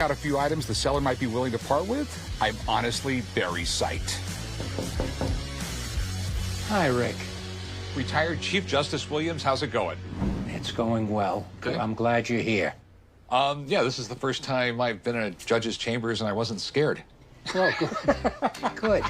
Got a few items the seller might be willing to part with. I'm honestly very psyched. Hi, Rick. Retired Chief Justice Williams, how's it going? It's going well. Good. I'm glad you're here. Yeah, this is the first time I've been in a judge's chambers and I wasn't scared. Well, good. Good.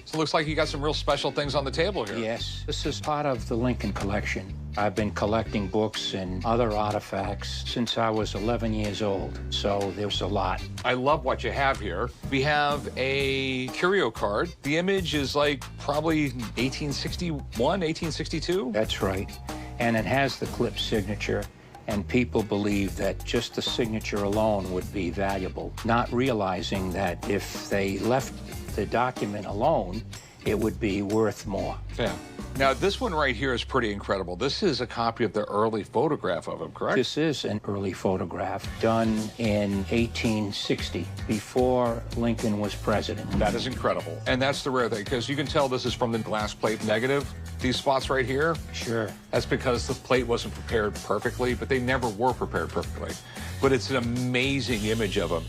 So it looks like you got some real special things on the table here. Yes, this is part of the Lincoln collection. I've been collecting books and other artifacts since I was 11 years old, so there's a lot. I love what you have here. We have a curio card. The image is like probably 1861, 1862. That's right. And it has the clip signature, and people believe that just the signature alone would be valuable, not realizing that if they left the document alone, it would be worth more. Yeah. Now, this one right here is pretty incredible. This is a copy of the early photograph of him, correct? This is an early photograph done in 1860, before Lincoln was president. That is incredible. And that's the rare thing, because you can tell this is from the glass plate negative. These spots right here, Sure. that's because the plate wasn't prepared perfectly, but they never were prepared perfectly. But it's an amazing image of him.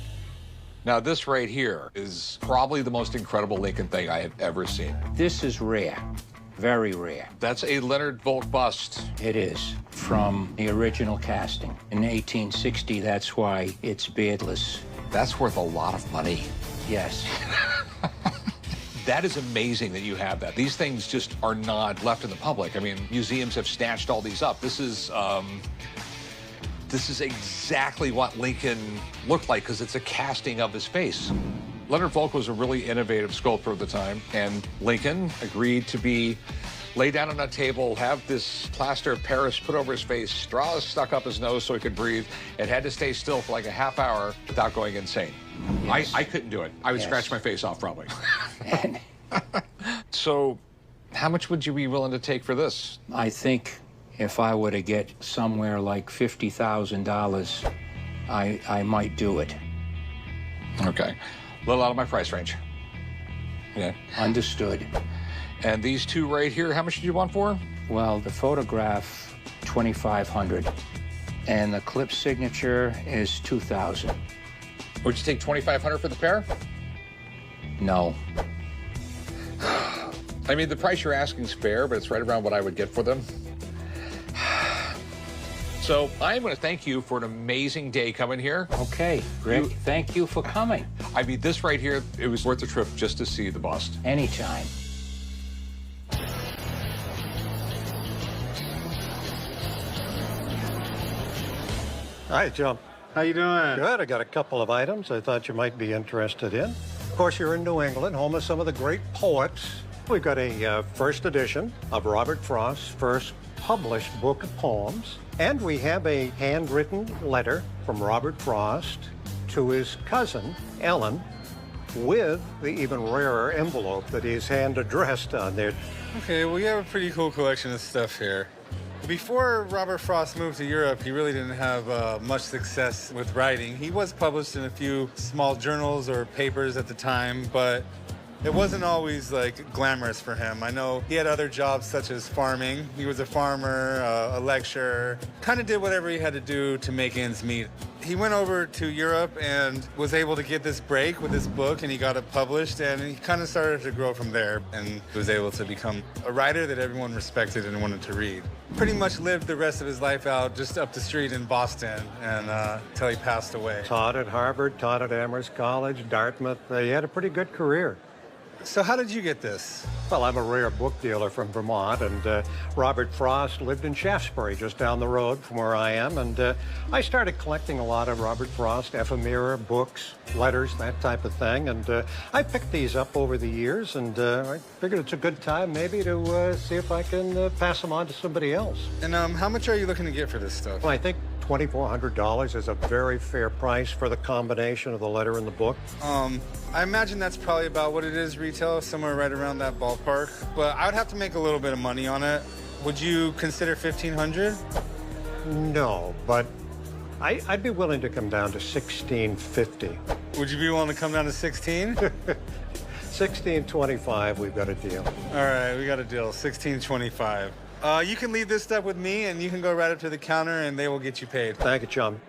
Now, this right here is probably the most incredible Lincoln thing I have ever seen. This is rare, very rare. That's a Leonard Volk bust. It is, from the original casting. In 1860, that's why it's beardless. That's worth a lot of money. Yes. That is amazing that you have that. These things just are not left in the public. I mean, museums have snatched all these up. This is exactly what Lincoln looked like, because it's a casting of his face. Leonard Volk was a really innovative sculptor at the time, and Lincoln agreed to be laid down on a table, have this plaster of Paris put over his face, straws stuck up his nose so he could breathe, and had to stay still for like a half hour without going insane. Yes. I couldn't do it. I would Yes. scratch my face off probably. So how much would you be willing to take for this? I think if I were to get somewhere like $50,000, I might do it. Okay. A little out of my price range. Yeah. Understood. And these two right here, how much did you want for? Well, the photograph, $2,500, and the clip signature is $2,000. Would you take $2,500 for the pair? No. I mean, the price you're asking is fair, but it's right around what I would get for them. So I'm going to thank you for an amazing day coming here. Okay, Rick, thank you for coming. I mean, this right here, it was worth the trip just to see the bust. Anytime. Hi, Joe. How you doing? Good. I got a couple of items I thought you might be interested in. Of course, you're in New England, home of some of the great poets. We've got a first edition of Robert Frost's first published book of poems. And we have a handwritten letter from Robert Frost to his cousin, Ellen, with the even rarer envelope that is hand addressed on there. Okay, well, you have a pretty cool collection of stuff here. Before Robert Frost moved to Europe, he really didn't have much success with writing. He was published in a few small journals or papers at the time, but it wasn't always like glamorous for him. I know he had other jobs such as farming. He was a farmer, a lecturer, kind of did whatever he had to do to make ends meet. He went over to Europe and was able to get this break with this book, and he got it published, and he kind of started to grow from there and was able to become a writer that everyone respected and wanted to read. Pretty much lived the rest of his life out just up the street in Boston and until he passed away. Taught at Harvard, taught at Amherst College, Dartmouth. He had a pretty good career. So how did you get this? Well, I'm a rare book dealer from Vermont, and Robert Frost lived in Shaftesbury, just down the road from where I am, and I started collecting a lot of Robert Frost ephemera, books, letters, that type of thing, and I picked these up over the years, and I figured it's a good time maybe to see if I can pass them on to somebody else. And how much are you looking to get for this stuff? Well, I think $2,400 is a very fair price for the combination of the letter and the book. I imagine that's probably about what it is retail, somewhere right around that ballpark. But I would have to make a little bit of money on it. Would you consider $1,500? No, but I'd be willing to come down to $1,650. Would you be willing to come down to 16? $1,625, we've got a deal. All right, we got a deal, $1,625. You can leave this stuff with me, and you can go right up to the counter, and they will get you paid. Thank you, chum.